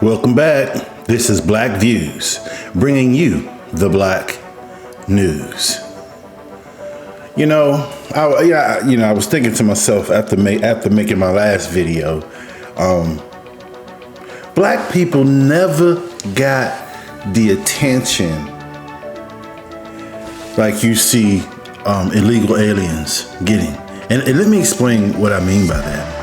Welcome back. This is Black Views, bringing you the Black news. I was thinking to myself after making my last video, Black people never got the attention like you see illegal aliens getting. And let me explain what I mean by that.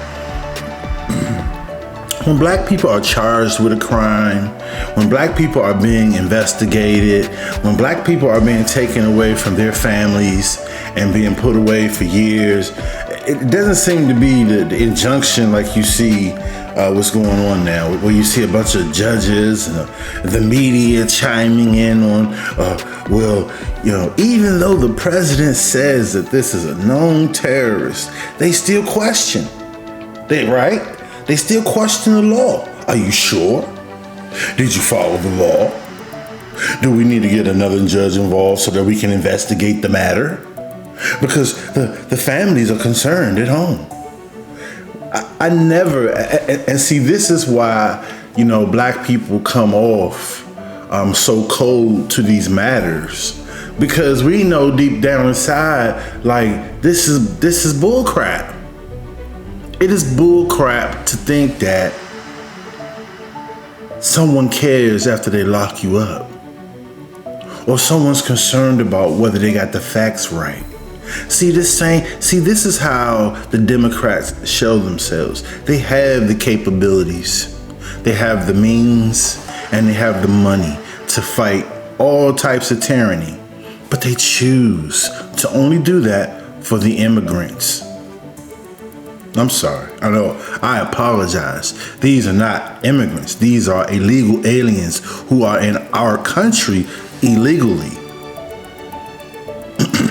When Black people are charged with a crime, when Black people are being investigated, when Black people are being taken away from their families and being put away for years, it doesn't seem to be the injunction like you see what's going on now, where you see a bunch of judges and the media chiming in on, even though the president says that this is a known terrorist, they still question. They still question the law. Are you sure? Did you follow the law? Do we need to get another judge involved so that we can investigate the matter? Because the families are concerned at home. I never, and see, this is why, Black people come off so cold to these matters. Because we know deep down inside, like, this is bull crap. It is bull crap to think that someone cares after they lock you up, or someone's concerned about whether they got the facts right. See, this is how the Democrats show themselves. They have the capabilities, they have the means, and they have the money to fight all types of tyranny, but they choose to only do that for the immigrants. I'm sorry. I apologize. These are not immigrants. These are illegal aliens who are in our country illegally,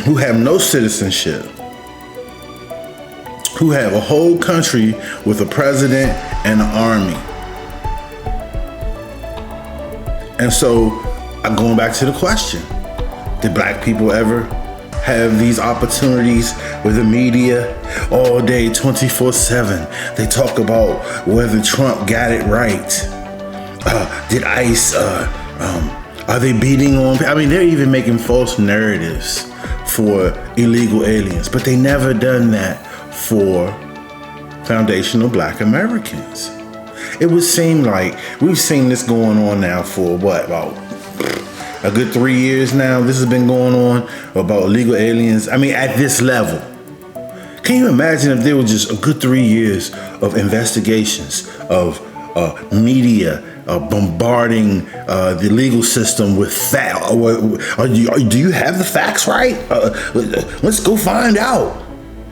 who have no citizenship, who have a whole country with a president and an army. And so, I'm going back to the question. Did Black people ever have these opportunities with the media all day, 24/7? They talk about whether Trump got it right. Did ICE, are they beating on? They're even making false narratives for illegal aliens, but they never done that for foundational Black Americans. It would seem like we've seen this going on now for about a good 3 years now. This has been going on about illegal aliens. At this level. Can you imagine if there was just a good 3 years of investigations, of media bombarding the legal system with facts? Do you have the facts right? Let's go find out.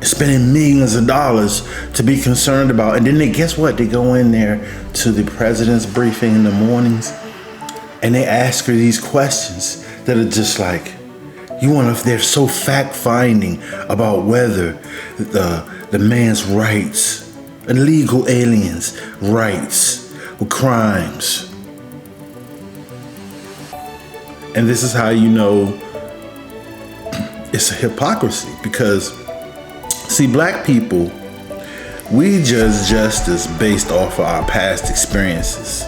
Spending millions of dollars to be concerned about. And then guess what? They go in there to the president's briefing in the mornings, and they ask her these questions that are just like, they're so fact-finding about whether the man's rights, illegal aliens' rights, were crimes. And this is how you know it's a hypocrisy, because, see, Black people, we judge justice based off of our past experiences.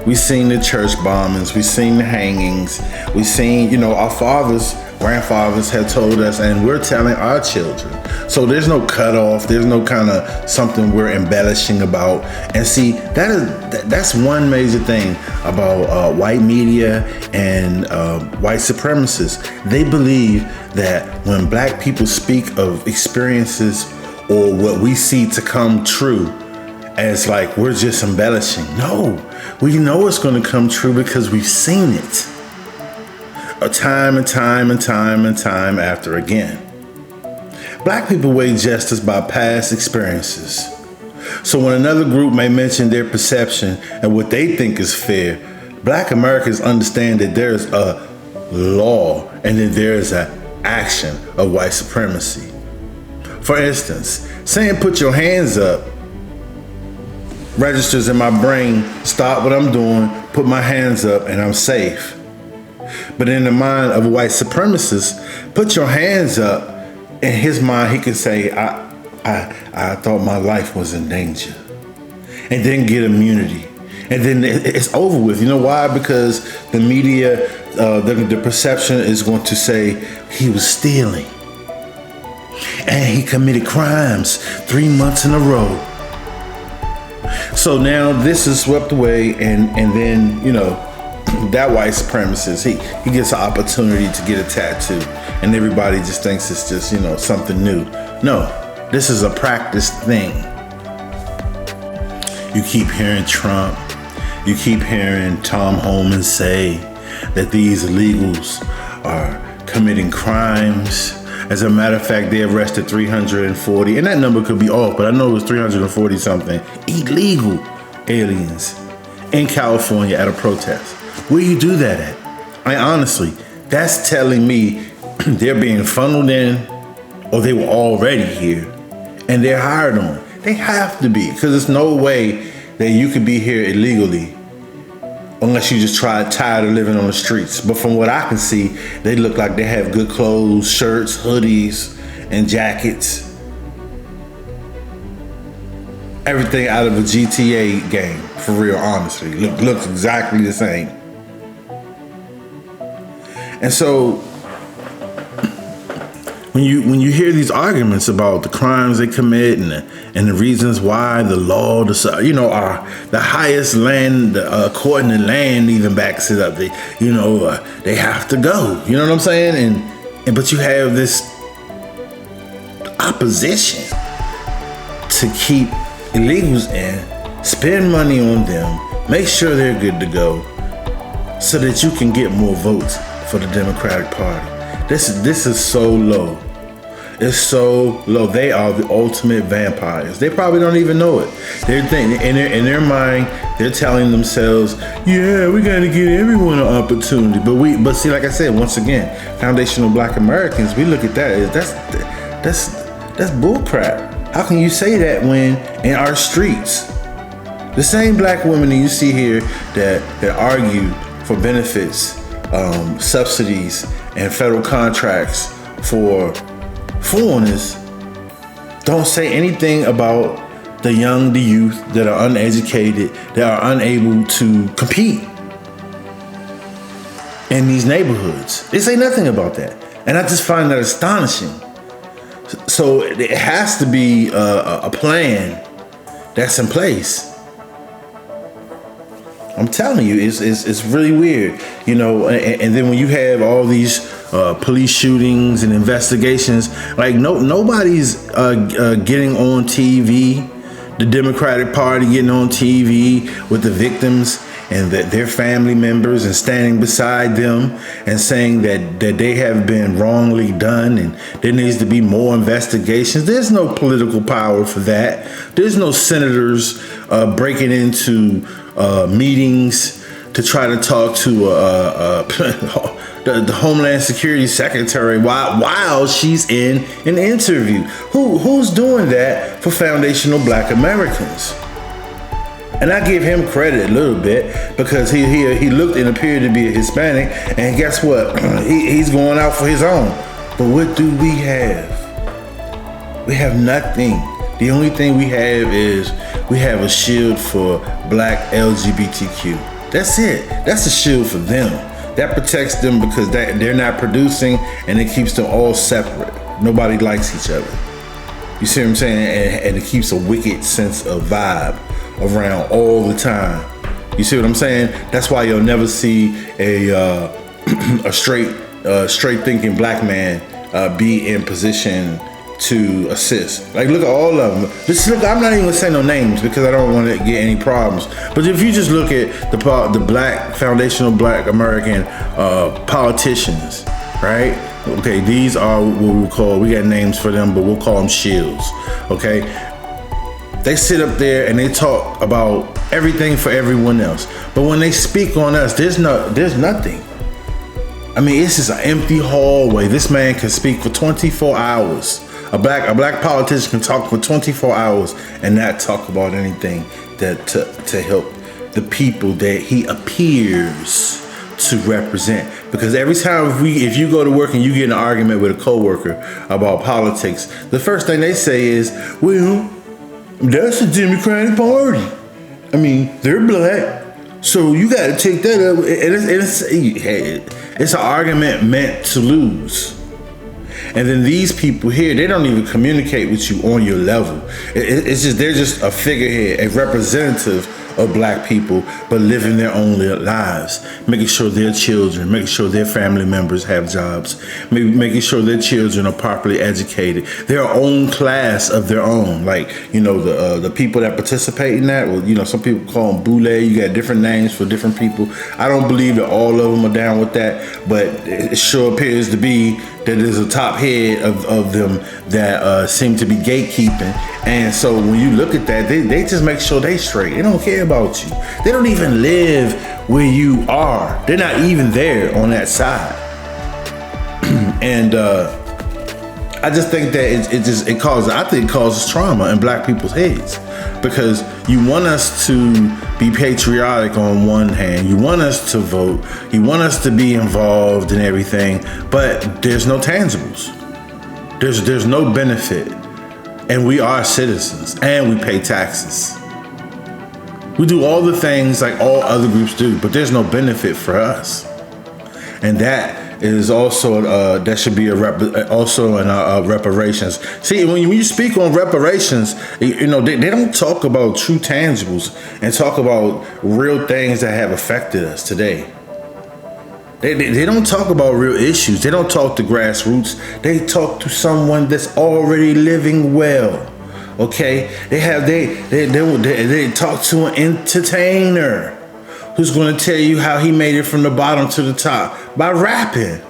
We've seen the church bombings, we've seen the hangings, we've seen, our fathers, grandfathers had told us, and we're telling our children. So there's no cutoff, there's no kind of something we're embellishing about. And see, that's one major thing about white media and white supremacists. They believe that when Black people speak of experiences or what we see to come true, as like we're just embellishing. No, we know it's going to come true because we've seen it time and time and time and time after again. Black people weigh justice by past experiences. So when another group may mention their perception and what they think is fair, Black Americans understand that there's a law and that there's an action of white supremacy. For instance, saying put your hands up registers in my brain, stop what I'm doing, put my hands up, and I'm safe. But in the mind of a white supremacist, put your hands up, in his mind, he can say, I thought my life was in danger, and then get immunity. And then it's over with. You know why? Because the media, the perception is going to say he was stealing. And he committed crimes 3 months in a row. So now this is swept away, and then, you know, that white supremacist, he gets an opportunity to get a tattoo. And everybody just thinks it's just, you know, something new. No, this is a practiced thing. You keep hearing Trump. You keep hearing Tom Homan say that these illegals are committing crimes. As a matter of fact, they arrested 340, and that number could be off, but I know it was 340 something illegal aliens in California at a protest. Where you do that at? Honestly, that's telling me they're being funneled in, or they were already here, and they're hired on. They have to be, because there's no way that you could be here illegally unless you just tired of living on the streets. But from what I can see, they look like they have good clothes, shirts, hoodies, and jackets. Everything out of a GTA game, for real, honestly. Looks exactly the same. And so when you hear these arguments about the crimes they commit and the reasons why the law, are the highest land, according to land, even backs it up. They have to go. You know what I'm saying? But you have this opposition to keep illegals in, spend money on them, make sure they're good to go, so that you can get more votes for the Democratic Party. This is so low. It's so low. They are the ultimate vampires. They probably don't even know it. They're thinking in their mind, they're telling themselves, "Yeah, we got to give everyone an opportunity." But see, like I said, once again, foundational Black Americans, we look at that as that's bullcrap. How can you say that when in our streets, the same black women that you see here that argue for benefits, subsidies, and federal contracts for foreigners, don't say anything about the youth that are uneducated, that are unable to compete in these neighborhoods. They say nothing about that. And I just find that astonishing. So it has to be a plan that's in place. I'm telling you, it's really weird, and then when you have all these police shootings and investigations, like nobody's getting on TV, the Democratic Party getting on TV with the victims and their family members and standing beside them and saying that they have been wrongly done and there needs to be more investigations. There's no political power for that. There's no senators breaking into meetings to try to talk to the Homeland Security Secretary while she's in an interview. Who's doing that for foundational Black Americans? And I give him credit a little bit because he looked and appeared to be a Hispanic, and guess what? He's going out for his own. But what do we have? We have nothing. The only thing we have is we have a shield for Black LGBTQ. That's it. That's a shield for them. That protects them because they're not producing, and it keeps them all separate. Nobody likes each other. You see what I'm saying? And it keeps a wicked sense of vibe around all the time. You see what I'm saying? That's why you'll never see a straight thinking Black man be in position to assist. Like, look at all of them. I'm not even gonna say no names because I don't want to get any problems. But if you just look at the Black foundational Black American politicians, right? Okay, these are what we got names for them, but we'll call them shields. Okay, they sit up there and they talk about everything for everyone else, but when they speak on us, there's nothing. I mean, it's just an empty hallway. This man can speak for 24 hours. A black politician can talk for 24 hours and not talk about anything that to help the people that he appears to represent. Because every time if you go to work and you get in an argument with a coworker about politics, the first thing they say is, "Well, that's the Democratic Party. I mean, they're black. So you got to take that up. It's an argument meant to lose. And then these people here, they don't even communicate with you on your level. It's just, they're just a figurehead, a representative of black people, but living their own lives, making sure their children, making sure their family members have jobs, making sure their children are properly educated, their own class of their own. Like, you know, the people that participate in that, well, you know, some people call them boule. You got different names for different people. I don't believe that all of them are down with that, but it sure appears to be that there's a top head of them that seem to be gatekeeping. And so when you look at that, they just make sure they straight. They don't care about you. They don't even live where you are. They're not even there on that side. And I just think that it causes trauma in black people's heads, because you want us to be patriotic on one hand, you want us to vote, you want us to be involved in everything, but there's no tangibles. There's no benefit. And we are citizens and we pay taxes. We do all the things like all other groups do, but there's no benefit for us. And that is also that should be also in reparations. See, when you speak on reparations, you know, they don't talk about true tangibles and talk about real things that have affected us today. They don't talk about real issues. They don't talk to grassroots. They talk to someone that's already living well. Okay, they talk to an entertainer who's going to tell you how he made it from the bottom to the top by rapping,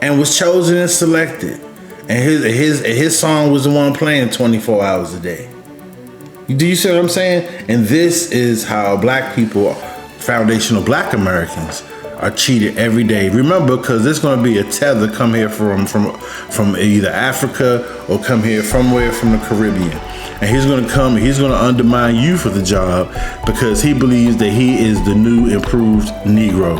and was chosen and selected, and his song was the one playing 24 hours a day. Do you see what I'm saying? And this is how black people, foundational black Americans, are treated every day. Remember, because there's going to be a tether come here from either Africa or come here from the Caribbean. And he's going to come and he's going to undermine you for the job because he believes that he is the new improved Negro.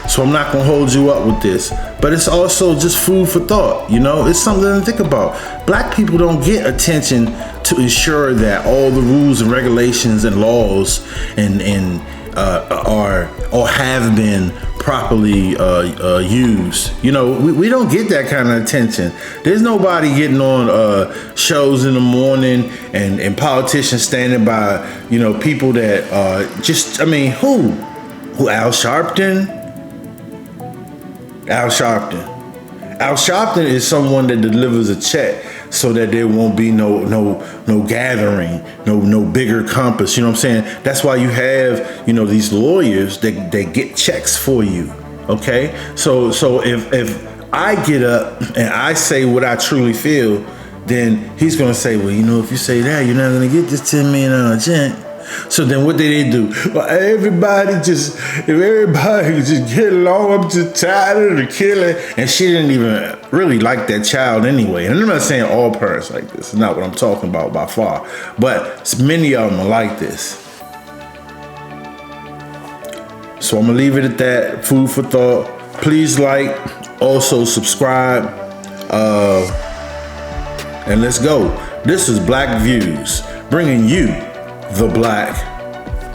So I'm not going to hold you up with this, but it's also just food for thought. You know, it's something to think about. Black people don't get attention to ensure that all the rules and regulations and laws are or have been properly used. You know, we don't get that kind of attention. There's nobody getting on shows in the morning and politicians standing by, you know, people that just, I mean, who Al Sharpton? Al Sharpton is someone that delivers a check so that there won't be no gathering, no bigger compass. You know what I'm saying? That's why you have, you know, these lawyers that get checks for you. Okay, so if I get up and I say what I truly feel, then he's gonna say, well, you know, if you say that, you're not gonna get this $10 million check. So then what did they do? Well, if everybody just get along, I'm just tired of the killing. And she didn't even really like that child anyway. And I'm not saying all parents like this. It's not what I'm talking about by far. But many of them are like this. So I'm going to leave it at that. Food for thought. Please like, also subscribe. And let's go. This is Black Views, bringing you the Black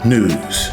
News.